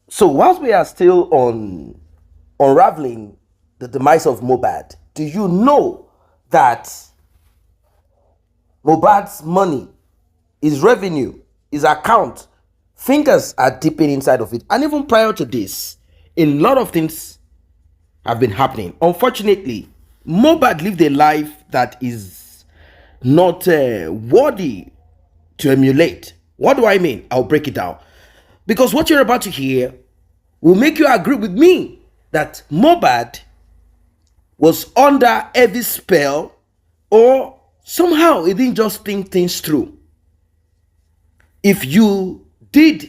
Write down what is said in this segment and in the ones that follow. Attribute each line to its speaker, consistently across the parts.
Speaker 1: So whilst we are still on unraveling the demise of MoBad, do you know that MoBad's money, his revenue, his account, fingers are dipping inside of it? And even prior to this, a lot of things have been happening. Unfortunately, MoBad lived a life that is not worthy to emulate. What do I mean? I'll break it down. Because what you're about to hear will make you agree with me that MoBad was under heavy spell, or somehow he didn't just think things through. If you do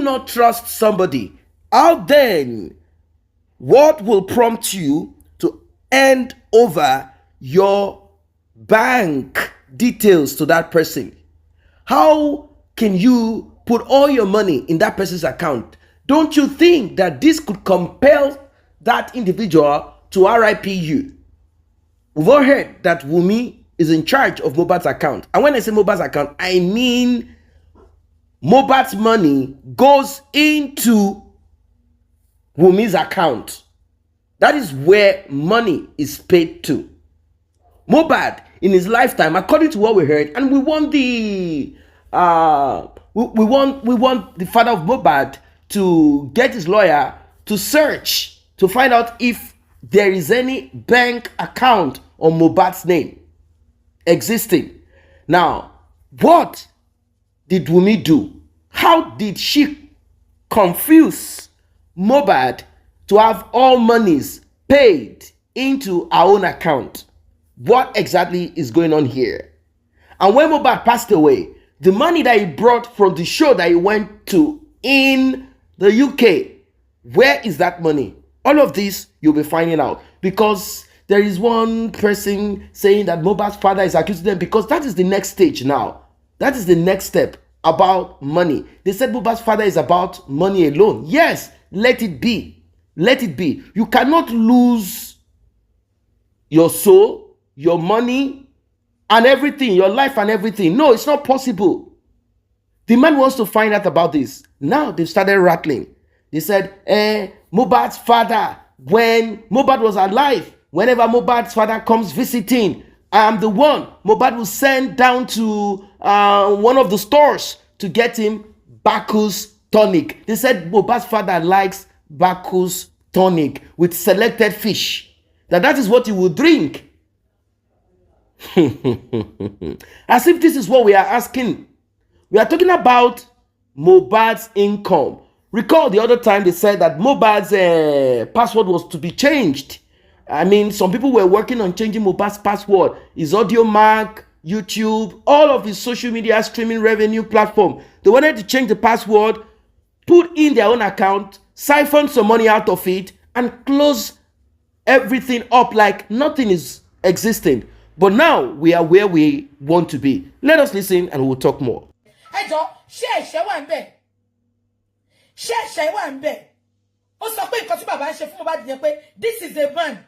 Speaker 1: not trust somebody, how then what will prompt you to hand over your bank details to that person? How can you put all your money in that person's account? Don't you think that this could compel that individual to RIP you? We've all heard that Wunmi is in charge of MoBad's account. And when I say MoBad's account, I mean MoBad's money goes into Wunmi's account. That is where money is paid to. MoBad in his lifetime, according to what we heard, and we want the we want the father of MoBad to get his lawyer to search to find out if there is any bank account on MoBad's name existing. Now, what did Wunmi do? How did she confuse MoBad to have all monies paid into our own account? What exactly is going on here? And when MoBad passed away, the money that he brought from the show that he went to in the UK, where is that money? All of this you'll be finding out, because there is one person saying that MoBad's father is accusing them, because that is the next stage now. That is the next step about money. They said MoBad's father is about money alone. Yes, let it be. Let it be. You cannot lose your soul, your money, and everything, your life and everything. No, it's not possible. The man wants to find out about this. Now they've started rattling. They said, MoBad's father, when MoBad was alive, whenever MoBad's father comes visiting, I am the one MoBad will send down to one of the stores to get him Bacchus tonic. They said MoBad's father likes Bacchus tonic with selected fish. That is what he will drink. As if this is what we are asking. We are talking about MoBad's income. Recall the other time they said that MoBad's password was to be changed. I mean, some people were working on changing MoBad's password. His AudioMac, YouTube, all of his social media streaming revenue platform. They wanted to change the password, put in their own account, siphon some money out of it, and close everything up like nothing is existing. But now we are where we want to be. Let us listen and we'll talk more.
Speaker 2: This is a man.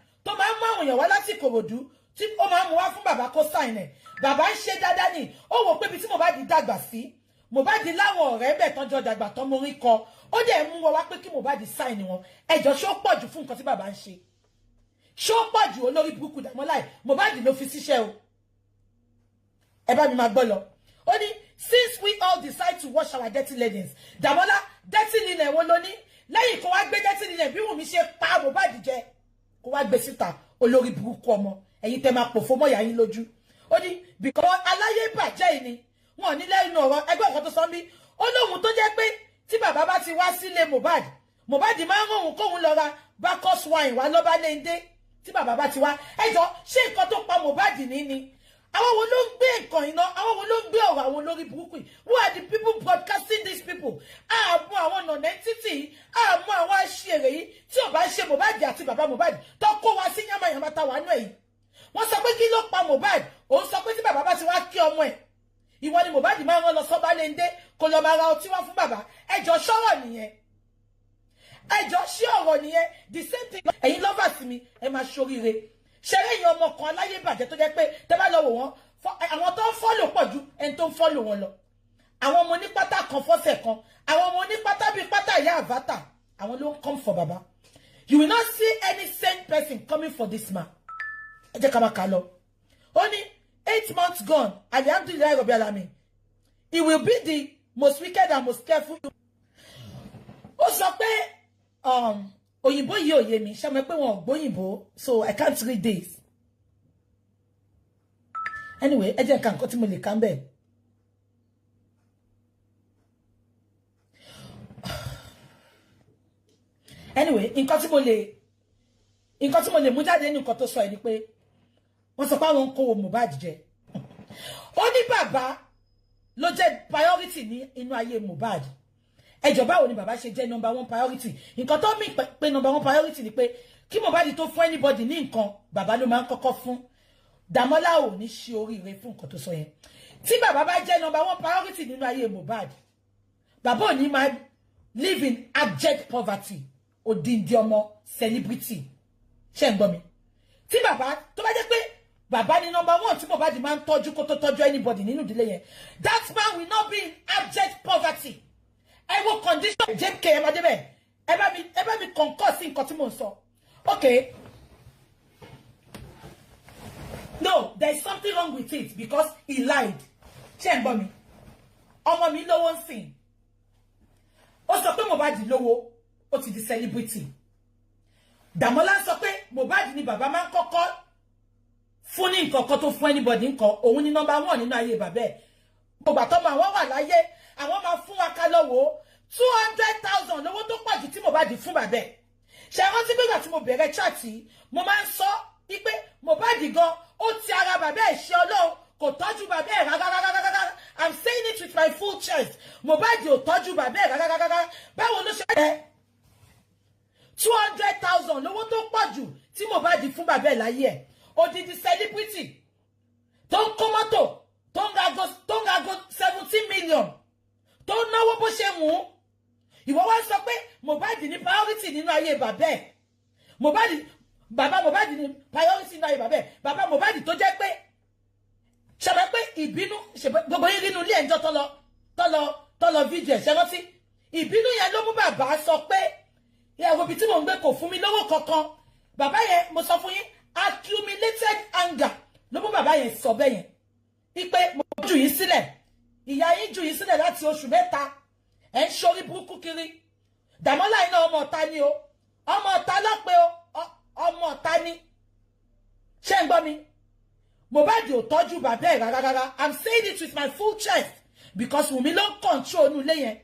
Speaker 2: Bàbá ń ṣe dáadáa ni ó wò pé bí tí Mohbad dàgbà sí Mohbad láwọn ọ̀rẹ́ bẹ́ẹ̀ tán jọ dàgbà tán mo rí kọ ó dẹ̀ mú wọn wá pé kí Mohbad sign wọn ẹjọ́ ṣó pọ̀ jù fún nǹkan tí bàbá ń ṣe ṣó pọ̀ jù olórí burúkú Dàmọ́lá Mohbad ló fi síṣẹ́ o ẹ bá mi máa gbọ́ lọ ó ní since we all decide to wash our dirty linens Dàmọ́lá dirty linen wo ló ní lẹ́yìn kó wá gbé dirty linen bí Wùnmí ṣe pa Mohbad jẹ kó wá gbé síta olórí burúkú ọmọ ẹ̀yin tẹ́ máa pòfo mọ́ ìyá yín lójú ó ní because aláyé bàjẹ́ yìí ni wọn ní lẹ́yìn ọ̀rọ̀ ẹgbẹ́ ọ̀kan tó sọ mí ó lóhun tó jẹ́ pé tí bàbá bá ti wá sílé Mohbad máa ń rọrùn kóhun lọ ra Bacchus wine wá lọ́ba léńdé tí bàbá bá ti wá ẹjọ́ ṣé nǹkan tó pa Mohbad ní àwọn wo ló ń gbé nǹkan iná àwọn wo ló ń gbé ọ̀rọ̀ àwọn olórí burúkú yìí who are the people broadcasting these people àmọ́ àwọn non-entity àmọ́ àwọn aṣèrè yìí tí ò bá ṣe Mohbad àti bàbá Mohbad tó kó wa sí yàmàyàmà táwa náà yìí wọ́n sọ pé kí ló pa Mohbad òun sọ pé tí bàbá bá ti wá kí ọmọ ẹ̀ ìwọ ni Mohbad máa ń rán lọ sọ́ba léńdé kó lọ máa ra ọtí wá fún bàbá ẹjọ́ ṣọ́rọ̀ nìyẹn ẹjọ́ ṣé ọ̀rọ̀ nìyẹn the same thing ẹ̀yin lovers mi ẹ máa ṣoríire ṣeré èèyàn ọmọ kan aláyé bàjẹ́ tó jẹ́ pé tẹ́ bá lọ wò wọ́n àwọn tó ń fọ́lò pọ̀ ju ẹni tó ń fọ́lò wọn lọ àwọn ọmọ ní pátá kan fọ́sẹ̀ kan àwọn ọmọ onípátá bíi pátá ìyá àvátà àwọn ló ń come for baba. You will not see any sane person coming for this man. Ẹ jẹ́ ká máa kà lọ. Only 8 months gone. Alhamdulillah Rabbil Alamin. He will be the most wicked and most careful. Ó sọ pé òyìnbó yìí ò yé mi. Ṣé mo pé wọn ò gbóyìnbó, so I can't read this. Anyway, ẹ jẹ́ ká nǹkan tí mo lè kà ńbẹ̀. Anyway, nǹkan tí mo lè mú jáde nínú nǹkan tó sọ ẹ ni pé wọ́n sọ pé àwọn ń kó Mohbad jẹ. Ó ní bàbá ló jẹ́ priority ní inú ayé Mohbad. Ẹjọ́ báwo ni bàbá ṣe jẹ́ number 1 priority? Nǹkan tó mì pé number 1 priority ni pé kí Mohbad tó fún anybody ní nǹkan, bàbá ló máa ń kọ́kọ́ fún. Dàmọ́lá ò ní ṣe oríire fún nǹkan tó sọ yẹn. Tí bàbá bá jẹ́ number 1 priority nínú ayé Mohbad, bàbá ò ní máa live in abject poverty. Odindi ọmọ celebrity. Ṣé ń gbọ́ mi? Tí bàbá tó bá jẹ́ pé bàbá ni number 1 tí Mohbad máa ń tọ́jú kó tó tọ́jú anybody nínú ìdílé yẹn, that man will not be in abject poverty. I will condition JK ẹ máa débẹ̀. Ẹ bá mi concur sí nǹkan tí mò ń sọ. Okay. No, there is something wrong with it because he lied. Ṣé ń gbọ́ mi? Ọmọ mi lówó ń sìn. Ó sọ pé Mohbad lówó. Ó ti di celebrity. Dàmọ́lá sọ pé Mohbad ni bàbá máa ń kọ́kọ́ fún ní nǹkan kan tó fún anybody nǹkan. Òun ni number 1 nínú ayé bàbá ẹ̀. Gbogbo àtọ́mọ àwọn wà láyé, àwọn máa fún wa ká lọ́wọ́ 200,000 lówó tó pọ̀ jù tí Mohbad fún bàbá ẹ̀. Ṣé rántí pé ìgbà tí mo bẹ̀rẹ̀ chat yìí, mo máa ń sọ wípé Mohbad gan ó ti ara bàbá ẹ̀ ṣe Ọlọ́run kò tọ́jú bàbá ẹ̀ rárá. I'm saying it with my full chest. Mohbad ò tọ́jú bàbá ẹ̀ rárá. Báwo ló ṣe é? 200,000 lówó tó pọ̀ jù tí Mohbad fún bàbá ẹ̀ láyé ẹ̀. Odidi celebrity tó ń kó mọ́tò tó ń rago 17 million tó ń náwó bó ṣe wù ú. Ìwọ wá sọ pé Mohbad ní priority nínú ayé bàbá ẹ̀. Bàbá Mohbad ní priority nínú ayé bàbá ẹ̀. Bàbá Mohbad tó jẹ́ pé ṣàbẹ̀ pé ìbínú gbogbo yín nínú ilé ẹjọ́ tó lọ fídíò ẹ̀ ṣe rántí. Ìbínú yẹn ló mú bàbá sọ pé ìyàwó ibi tí mò ń gbé kò fún mi lówó kankan. Bàbá yẹn mo sọ fún yín accumulated anger ló mú bàbá yẹn sọ bẹ́ẹ̀ yẹn. Ipe mo jù yín sílẹ̀. Ìyá yín jù yín sílẹ̀ láti oṣù 3. Ẹ̀ ń ṣorí burúkú kiri. Dàmọ́lá iná ọmọ ọ̀tá ni o. Ọmọ ọ̀tá lọ́pẹ́ o. Ọmọ ọ̀tá ni. Ṣé ń gbọ́ mi? Mohbad ò tọ́jú bàbá ẹ̀ rárá. I'm saying it with my full chest because Wunmi ló ń control inú ilé yẹn.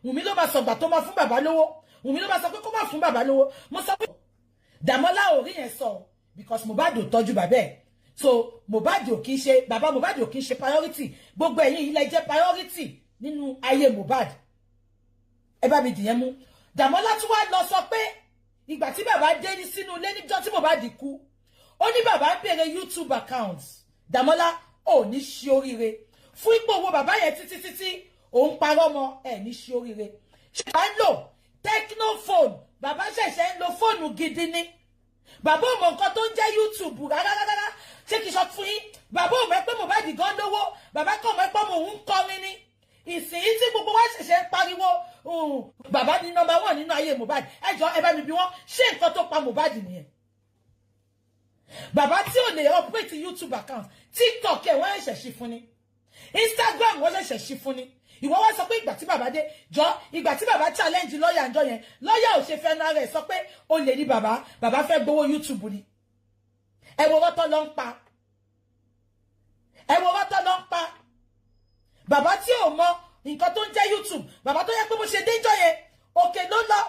Speaker 2: Wunmi ló máa sọ̀gbà tó máa fún bàbá lówó. Wunmi ló máa sọ pé kó má fún bàbá lówó. Mo sọ pé Dàmọ́lá ò rí yẹn sọ because Mohbad ò tọ́jú bàbá ẹ̀. So Mohbad ò kí ń ṣe bàbá Mohbad ò kí ń ṣe priority. Gbogbo ẹ̀yin ilẹ̀ jẹ́ priority nínú ayé Mohbad. Ẹ bá mi dìyẹn mú. Dàmọ́lá tún wá lọ sọ pé ìgbà tí bàbá dé ní sínú ilé níjọ́ tí Mohbad kú, ó ní bàbá ń bèrè YouTube account. Dàmọ́lá ò ní ṣe oríire fún ipò owó bàbá yẹn títí òun parọ́ mọ́ ẹ̀ ní ṣe oríire. Ṣé à ń lò Technophone? Bàbá ṣẹ̀ṣẹ̀ ń lo fóònù gidi ni. Bàbá ò mọ nǹkan tó ń jẹ́ YouTube rárá. Ṣé kìí sọ fún yín? Bàbá ò mọ̀ pé Mohbad gan lówó. Bàbá kàn mọ̀ pé òun ń kọrin ni. Ìsìn tí gbogbo wa ṣẹ̀ṣẹ̀ ń pariwo bàbá ni number 1 nínú ayé Mohbad. Ẹ jọ̀ọ́ ẹ bá mi bi wọ́n ṣé nǹkan tó pa Mohbad nìyẹn. Bàbá tí ò lè operate YouTube account, TikTok ẹ̀ wọ́n ṣẹ̀ṣẹ̀ ṣí fún ni. Instagram wọ́n ṣẹ̀ṣẹ̀ ṣí fún ni. Ìwọ wá sọ pé ìgbà tí bàbá dé ìgbà tí bàbá challenge lọ́yà ńjọ́ yẹn, lọ́yà ò ṣe fẹ́ náà rẹ̀ sọ pé ó lè ní bàbá fẹ́ gbowó YouTube ni. Ẹ wo rọ́tọ́ ló ń pa. Bàbá tí ò mọ nǹkan tó ń jẹ́ YouTube, bàbá tó yẹ pé bó ṣe déjọ́ yẹn òkè ló lọ.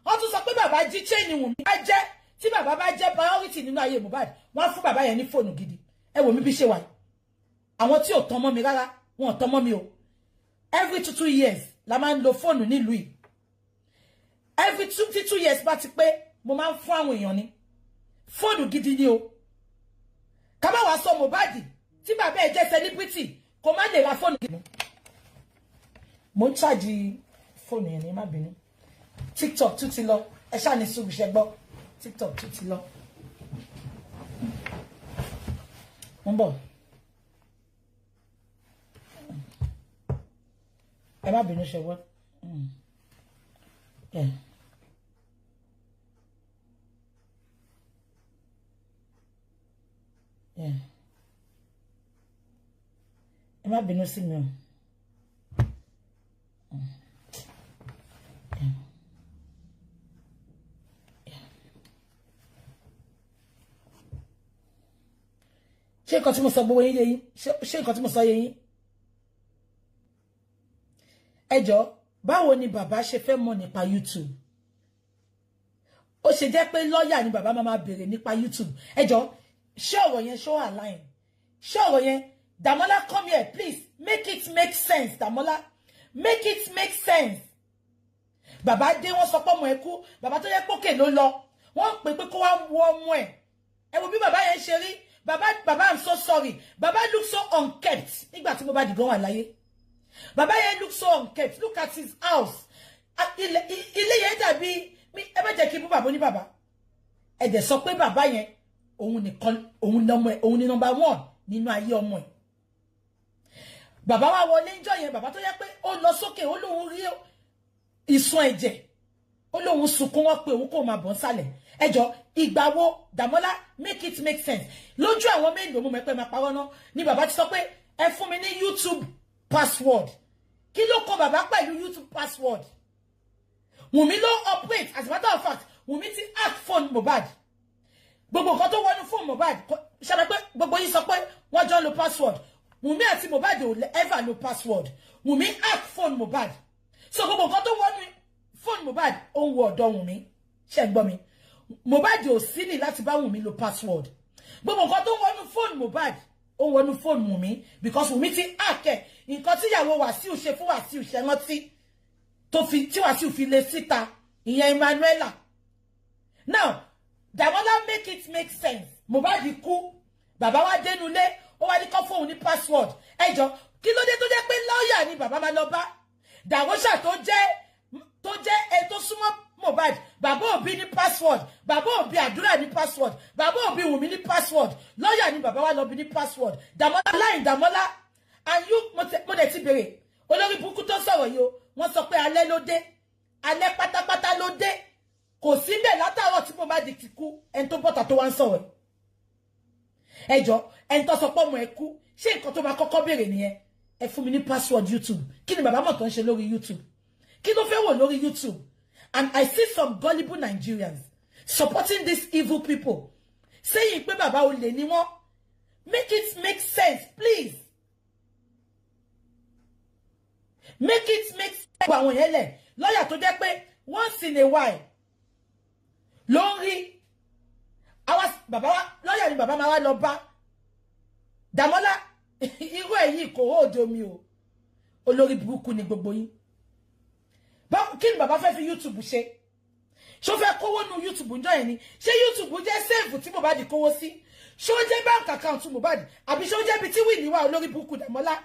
Speaker 2: Wọ́n tún sọ pé bàbá jí chain Wunmi bá jẹ́ tí bàbá bá jẹ́ priority nínú ayé Mohbad, wọ́n fún bàbá yẹn ní fóònù gidi. Ẹ wò mí bí ṣe wà. Àwọn tí ò tán mọ́ mi rárá, wọn ò tán mọ́ mi o. Every 2 years la máa ń lo fóònù nílùú yìí. Every 2 years bá ti pé mo máa ń fún àwọn èèyàn ní fóònù gidi ni o. Ká má wá sọ Mohbad tí bàbá ẹ̀ jẹ́ celebrity kò má lè ra fóònù gidi. Mo ń charge fóònù yẹn ní má bínú. TikTok tún ti lọ. Ẹ ṣáà ní sùúrù ṣẹ gbọ́. TikTok tún ti lọ. Mo ń bọ̀. Ẹ má bínú ṣe wọ́. Yeah. Yeah. Ẹ má bínú sí mi o. Ṣé nǹkan tí mo sọ gbogbo yín yé yín? Ṣé nǹkan tí mo sọ yé yín? Ẹ jọ̀ọ́, báwo ni bàbá ṣe fẹ́ mọ̀ nípa YouTube? Ó ṣe jẹ́ pé lọ́ọ̀yà ni bàbá máa béèrè nípa YouTube. Ẹ jọ̀ọ́, ṣé ọ̀rọ̀ yẹn ṣó align? Ṣé ọ̀rọ̀ yẹn, Damola, come here, please. Make it make sense, Damola. Make it make sense. Bàbá dé wọ́n sọ pé ọmọ ẹ̀ kú, bàbá tó yẹ pókè ló lọ. Wọ́n pè pé kó wá wo ọmọ ẹ̀. Ẹ wo bí bàbá yẹn ṣe rí. Baba, I'm so sorry. Baba looks so unkept. Nígbà tí MoBad gan wà láyé. Baba yẹn looks so unkept. Look at his house. Ilé yẹn dàbí mi ẹ má jẹ́ kí bú bàbá ní bàbá. Ẹ dẹ̀ sọ pé bàbá yẹn òun nìkan òun lọ́mọ ẹ̀, òun ni number 1 nínú ayé ọmọ ẹ̀. Bàbá wa wọlé ńjọ́ yẹn, bàbá tó yẹ pé ó lọ sókè, ó lóun rí ìsun ẹ̀jẹ̀. Ó lóun sunkún wọ́n pé òun kò máa bọ́ nsàlẹ̀. Ẹ jọ̀ọ́, ìgbà wo Damola, make it make sense. Lójú àwọn mélòó mo mọ̀ pé máa parọ́ náà ni bàbá ti sọ pé ẹ fún mi ní YouTube password. Kí ló kọ bàbá pẹ̀lú YouTube password? Wunmi ló operate, as a matter of fact, Wunmi ti hack phone MoBad. Gbogbo nǹkan tó wọnú phone MoBad, ṣàbẹ̀ pé gbogbo yín sọ pé wọ́n jọ lo password. Wunmi àti MoBad ò ever lo password. Wunmi hack phone MoBad. So gbogbo nǹkan tó wọnú phone MoBad ó ń wọ ọ̀dọ̀ Wunmi. Ṣé ń gbọ́ mi? MoBad ò sí ní láti bá Wunmi lo password. Gbogbo nǹkan tó wọnú phone MoBad ó wọnú phone Wunmi because Wunmi ti hack ẹ̀. Nǹkan tí ìyàwó Wàsíù ṣe fún Wàsíù ṣe rántí tó fi tí Wàsíù fi lé síta ìyẹn Emmanuela. Now, Damola, make it make sense. MoBad kú, bàbá wa dénúlé, ó wá ní kó fóun ní password. Ẹ jọ̀ọ́, kí ló dé tó jẹ́ pé lawyer ni bàbá máa lọ bá? Dàwọ́ṣà tó jẹ́ tó súnmọ́ MoBad, bàbá Òbí ní password, bàbá Òbí Adura ní password, bàbá Òbí Wunmi ní password, lawyer ni bàbá wa lọ bí ní password. Damola, and you mo dẹ̀ ti bèrè olórí burúkú tó sọ̀rọ̀ yìí o, wọ́n sọ pé alẹ́ ló dé, alẹ́ pátápátá ló dé, kò sí ńbẹ̀ látàárọ̀ tí MoBad ti kú, ẹni tó bọ́ta tó wá ń sọ̀rọ̀. Ẹ jọ̀ọ́, ẹni tó sọ pé ọmọ ẹ̀ kú, ṣé nǹkan tó máa kọ́kọ́ bèrè nìyẹn? Ẹ fún mi ní password YouTube. Kí ni bàbá mọ̀ tó ń ṣe lórí YouTube? Kí ló fẹ́ wò lórí YouTube? And I see some gullible Nigerians supporting these evil people, saying pé bàbá olè ni wọ́n. Make it make sense, please. Make it make sense. Àwọn yẹn lẹ̀, lọ́yà tó jẹ́ pé once in a while ló ń rí àwa bàbá wa, lọ́yà ni bàbá máa wá lọ bá. Damola, irú èyí kò hold omi o. Olórí burúkú ni gbogbo yín. Kí ni bàbá fẹ́ fi YouTube ṣe? Ṣó fẹ́ kówó nu YouTube ńjọ́ yẹn ni? Ṣé YouTube jẹ́ save tí MoBad kówó sí? Ṣó jẹ́ bank account MoBad? Àbí ṣó jẹ́ bí tí wìnì wà olórí burúkú Damola?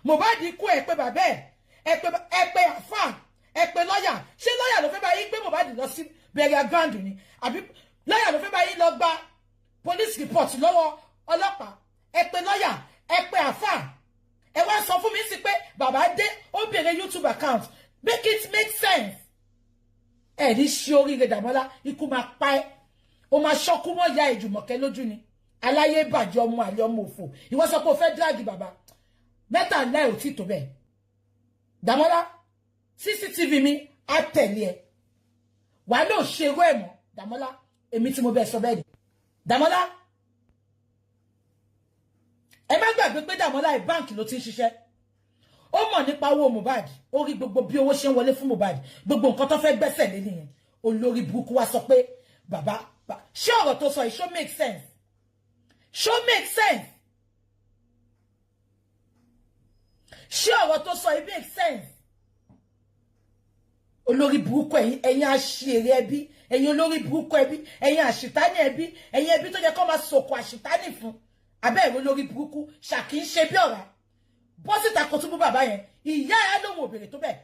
Speaker 2: MoBad kú ẹ pé bàbá ẹ pé àfà, ẹ pé lọ́yà. Ṣé lọ́yà ló fẹ́ bá yín gbé MoBad lọ sí burial ground ni? Àbí lọ́yà ló fẹ́ bá yín lọ gba police report lọ́wọ́ ọlọ́pàá? Ẹ pé lọ́yà, ẹ pé àfà. Ẹ wá sọ fún mi sí pé bàbá dé ó bèrè YouTube account. Make it make sense. Ẹ ní ṣe oríire Damola, ikú máa pa ẹ́. Ó máa ṣọ́kú mọ́ ya Ìjùmọ̀kẹ́ lójú ni. Aláyé bàjẹ́ ọmọ àlè ọmọ òfò. Ìwọ sọ pé o fẹ́ drag bàbá. Mẹ́ta ńlá ò tí tó bẹ́ẹ̀. Damola, CCTV mi á tẹ̀lé ẹ. Wà ló ṣe irú ẹ̀ mọ́. Damola, èmi tí mo bẹ́ẹ̀ sọ bẹ́ẹ̀ ni. Damola, ẹ má gbàgbé pé Damola báǹkì ló ti ń ṣiṣẹ́. Ó mọ̀ nípa owó MoBad, ó rí gbogbo bí owó ṣe ń wọlé fún MoBad, gbogbo nǹkan tó fẹ́ gbẹ́sẹ̀ lé nìyẹn. Olórí burúkú wá sọ pé bàbá, ṣé ọ̀rọ̀ tó sọ yìí ṣó make sense? Ṣó make sense? Ṣé ọ̀rọ̀ tó sọ yìí make sense? Olórí burúkú ẹ̀yin àṣìírí ẹbí, ẹ̀yin olórí burúkú ẹbí, ẹ̀yin àṣìtánì ẹbí, ẹ̀yin ẹbí tó jẹ́ kó máa sòkò àṣìtánì fún. Abẹ́ ìwé olórí burúkú ṣàkí ń ṣe bí ọ̀rá. Bọ́sìtà kò túbú bàbá yẹn, ìyá ẹ̀ lóhun òbèrè tó bẹ́ẹ̀.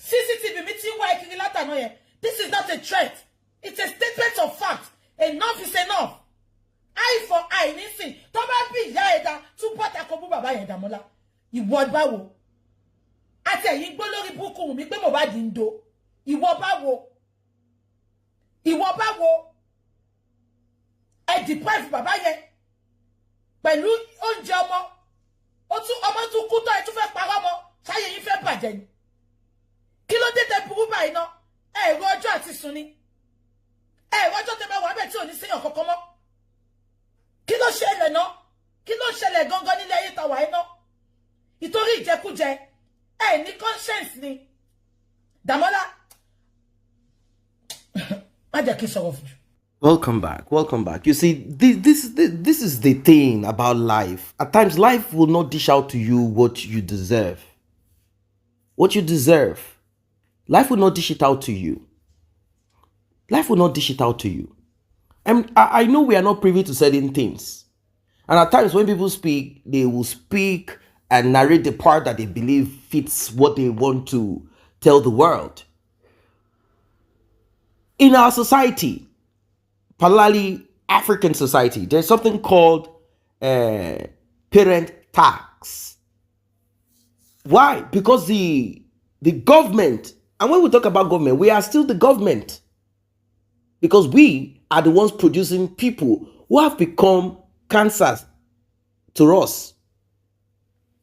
Speaker 2: CCTV mi ti ń wá kiri látàná yẹn. This is not a threat. It's a statement of fact. Enough is enough. Eye for eye nísìn. Tó bá bí ìyá ẹ̀ dá, tún bọ́ta kò bú bàbá yẹn Damola. Ìwọ báwo? àti ẹ̀yin gbọ́ lórí burúkú Wunmi pé Mohbad ń do ìwọ báwo ẹ deprive bàbá yẹn pẹ̀lú oúnjẹ ọmọ ọmọ tún kú tán ẹ tún fẹ́ parọ́ mọ́ ṣáyé yín fẹ́ bàjẹ́ ni kí ló dé tẹ burú báyìí náà ẹ̀rọ ọjọ́ àti sùn ni ẹ̀rọ ọjọ́ tẹ bá wà bẹ́ẹ̀ tí ò ní séyàn kankan mọ́ kí ló ṣẹlẹ̀ náà kí ló ṣẹlẹ̀ gangan nílé ayé tàwa ẹ̀ náà ìtorí ìjẹkújẹ ẹ̀ ní conscience ni Dàmọ́lá má jẹ́ kí n sọ̀rọ̀ fún.
Speaker 1: Welcome back. Welcome back. You see, this is the thing about life. At times, life will not dish out to you what you deserve. What you deserve. Life will not dish it out to you. Life will not dish it out to you. And I know we are not privy to certain things. And at times when people speak, they will speak and narrate the part that they believe fits what they want to tell the world. In our society, particularly African society, there's something called parent tax. Why? Because the government, and when we talk about government, we are still the government. Because we are the ones producing people who have become cancers to us.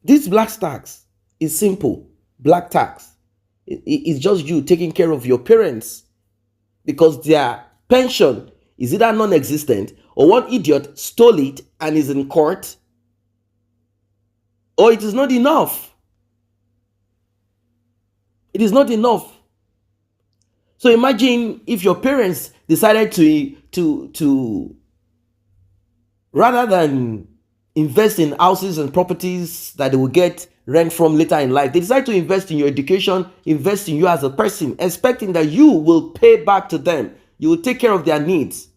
Speaker 1: This black tax is simple. Black tax. It's just you taking care of your parents because their pension is either non-existent or one idiot stole it and is in court, or it is not enough. It is not enough. So imagine if your parents decided to rather than invest in houses and properties that they will get rent from later in life, they decide to invest in your education, invest in you as a person, expecting that you will pay back to them. You will take care of their needs.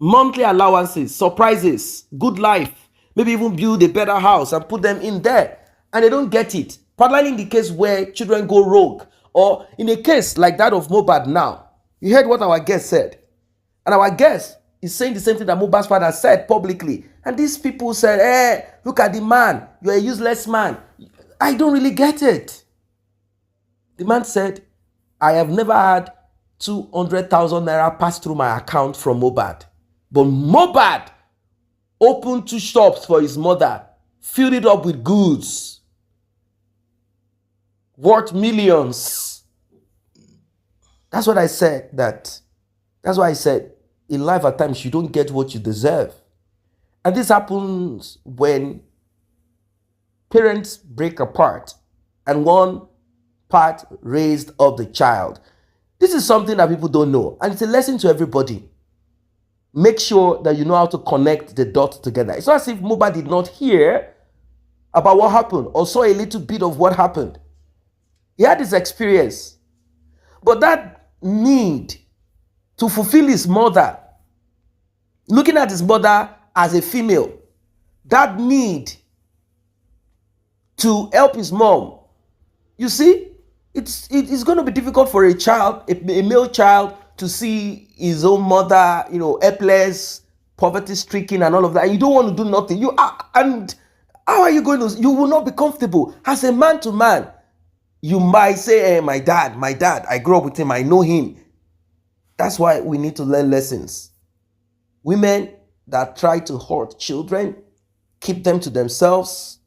Speaker 1: Monthly allowances, surprises, good life, maybe even build a better house and put them in there. And they don't get it. Particularly in the case where children go rogue, or in a case like that of MoBad now. You heard what our guest said. And our guest is saying the same thing that Mohbad's father said publicly. And these people said, hey, look at the man. You're a useless man. I don't really get it. The man said, I have never had 200,000 naira pass through my account from Mohbad. But Mohbad opened 2 shops for his mother, filled it up with goods, worth millions. That's what I said. That's why I said, in life at times you don't get what you deserve. And this happens when parents break apart and one part raised up the child. This is something that people don't know, and it's a lesson to everybody. Make sure that you know how to connect the dots together. It's not as if Mohbad did not hear about what happened or saw a little bit of what happened. He had this experience. But that need to fulfill his mother, looking at his mother as a female, that need to help his mom, you see, it's going to be difficult for a child, a male child, to see his own mother, helpless, poverty-stricken and all of that. You don't want to do nothing. And how are you going to, you will not be comfortable. As a man to man, you might say, hey, my dad, I grew up with him, I know him. That's why we need to learn lessons. Women that try to hurt children, keep them to themselves,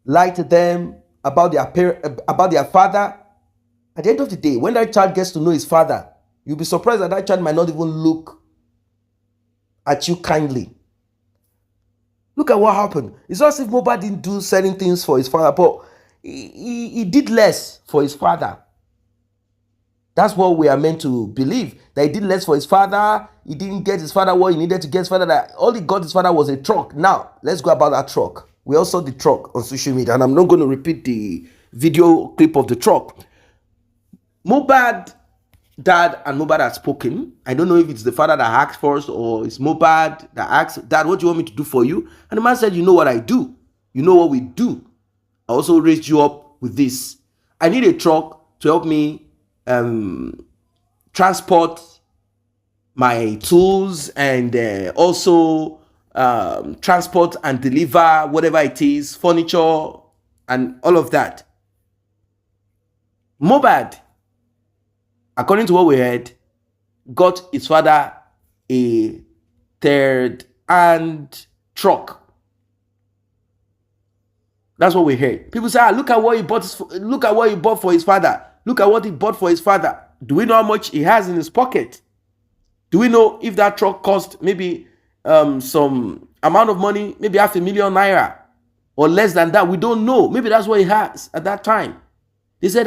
Speaker 1: lie to them about their father. At the end of the day, when that child gets to know his father, you'll be surprised that that child might not even look at you kindly. Look at what happened. It's not as if Mohbad didn't do certain things for his father, but he did less for his father. That's what we are meant to believe. That he did less for his father. He didn't get his father what he needed to get his father. That all he got his father was a truck. Now, let's go about that truck. We all saw the truck on social media, and I'm not going to repeat the video clip of the truck. Mohbad dad and Mohbad had spoken. I don't know if it's the father that asked first or it's Mohbad that asked, Dad, what do you want me to do for you? And the man said, you know what I do. You know what we do. I also raised you up with this. I need a truck to help me transport my tools and also transport and deliver whatever it is, furniture and all of that. MoBad, according to what we heard, got his father a third-hand truck. That's what we heard. People say, look at what he bought. Look at what he bought for his father. Look at what he bought for his father. Do we know how much he has in his pocket? Do we know if that truck cost maybe some amount of money, maybe $500,000 naira or less than that? We don't know. Maybe that's what he has at that time. They said,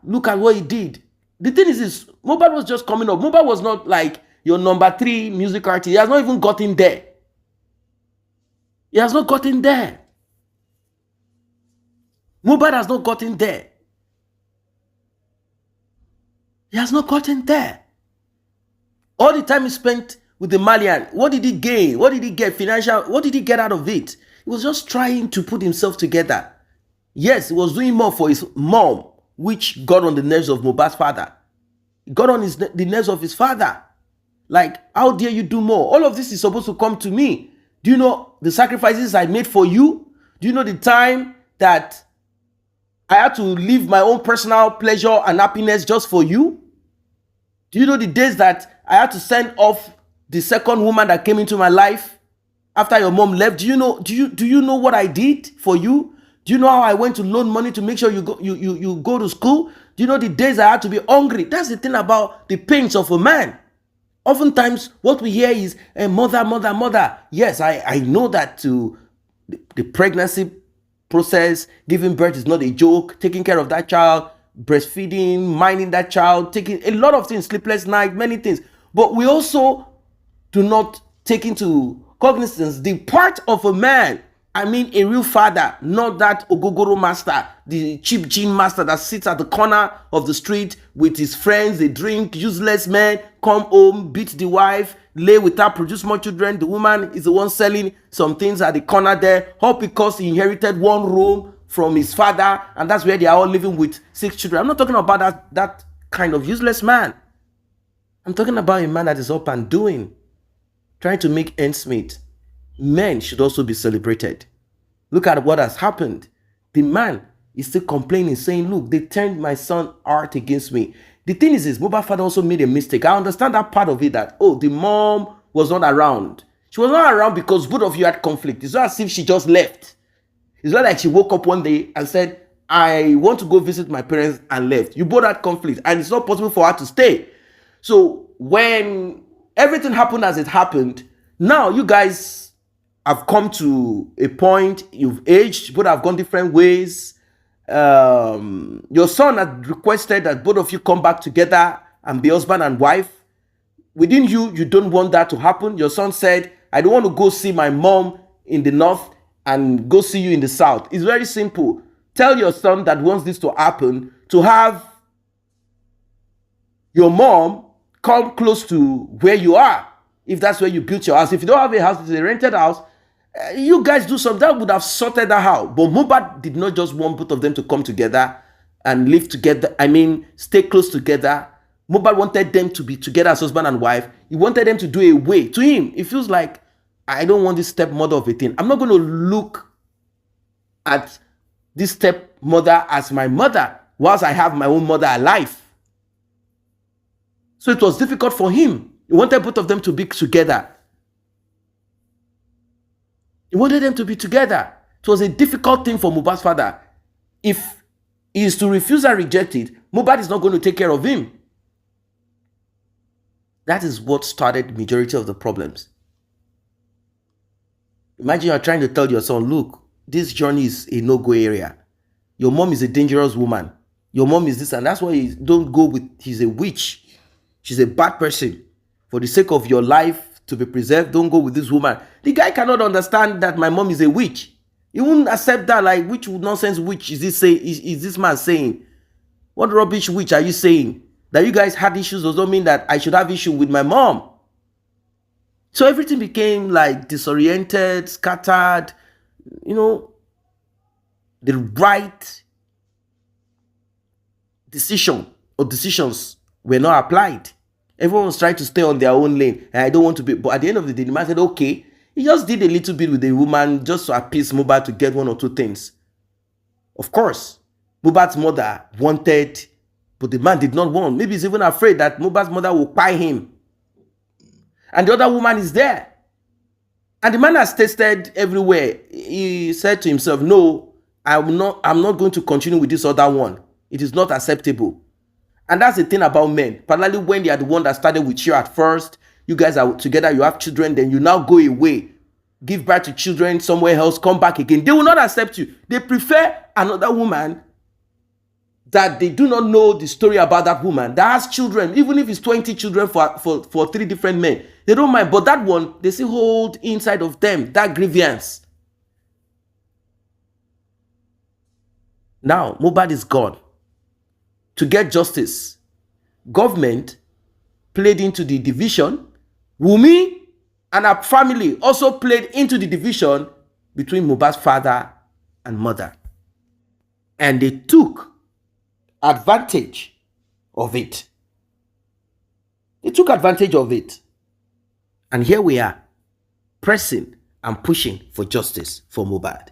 Speaker 1: look at what he did. The thing is this, MoBad was just coming up. MoBad was not like your number 3 music artist. He has not even gotten there. He has not gotten there. MoBad has not gotten there. He has not gotten there. All the time he spent with the Malian, what did he gain? What did he get financial? What did he get out of it? He was just trying to put himself together. Yes, he was doing more for his mom, which got on the nerves of Mohbad's father. It got on the nerves of his father. Like, how dare you do more? All of this is supposed to come to me. Do you know the sacrifices I made for you? Do you know the time that I had to leave my own personal pleasure and happiness just for you? Do you know the days that I had to send off the second woman that came into my life after your mom left? Do you know what I did for you? Do you know how I went to loan money to make sure you go to school? Do you know the days I had to be hungry? That's the thing about the pains of a man. Oftentimes, what we hear is a mother, mother, mother. Yes, I know that the pregnancy process, giving birth is not a joke. Taking care of that child, breastfeeding, minding that child, taking a lot of things, sleepless night, many things. But we also do not take into cognizance the part of a man. I mean, a real father, not that ogogoro master, the cheap gin master that sits at the corner of the street with his friends. They drink, useless men, come home, beat the wife, lay with her, produce more children. The woman is the one selling some things at the corner there, all because he inherited one room from his father, and that's where they are all living with 6 children. I'm not talking about that kind of useless man. I'm talking about a man that is up and doing, trying to make ends meet. Men should also be celebrated. Look at what has happened. The man is still complaining, saying, look, they turned my son heart against me. The thing is, Mohbad's father also made a mistake. I understand that part of it, that, oh, the mom was not around. She was not around because both of you had conflict. It's not as if she just left. It's not like she woke up one day and said, I want to go visit my parents, and left. You both had conflict, and it's not possible for her to stay. So when everything happened as it happened, now you guys have come to a point, you've aged, both have gone different ways. Your son had requested that both of you come back together and be husband and wife. Within you don't want that to happen. Your son said, I don't want to go see my mom in the north and go see you in the south. It's very simple. Tell your son that wants this to happen, to have your mom come close to where you are. If that's where you built your house. If you don't have a house, it's a rented house, you guys do something that would have sorted that out. But MoBad did not just want both of them to come together and live together. I mean, stay close together. MoBad wanted them to be together as husband and wife. He wanted them to do a way. To him, it feels like, I don't want this stepmother of a thing. I'm not going to look at this stepmother as my mother whilst I have my own mother alive. So it was difficult for him. He wanted both of them to be together. He wanted them to be together. It was a difficult thing for Mohbad's father. If he is to refuse and reject it, MoBad is not going to take care of him. That is what started the majority of the problems. Imagine you're trying to tell your son, look, this journey is a no-go area. Your mom is a dangerous woman. Your mom is this, and that's why you don't go with, she's a witch. She's a bad person. For the sake of your life to be preserved, don't go with this woman. The guy cannot understand that my mom is a witch. He won't accept that. Like, which nonsense witch is this man saying? What rubbish witch are you saying? That you guys had issues does not mean that I should have issue with my mom. So everything became like disoriented, scattered. You know, the right decision or decisions were not applied. Everyone was trying to stay on their own lane. And I don't want to be. But at the end of the day, the man said, okay, he just did a little bit with the woman just to appease MoBad to get 1 or 2 things. Of course, MoBad's mother wanted But the man did not want. Maybe he's even afraid that Mohbad's mother will buy him. And the other woman is there. And the man has tasted everywhere. He said to himself, no, I'm not going to continue with this other one. It is not acceptable. And that's the thing about men. Particularly when they are the one that started with you at first. You guys are together, you have children, then you now go away. Give birth to children somewhere else, come back again. They will not accept you. They prefer another woman that they do not know the story about that woman that has children, even if it's 20 children for 3 different men. They don't mind. But that one, they still hold inside of them that grievance. Now, MoBad is gone. To get justice, government played into the division. Wunmi and her family also played into the division between Mohbad's father and mother. And they took advantage of it. They took advantage of it. And here we are, pressing and pushing for justice for Mohbad.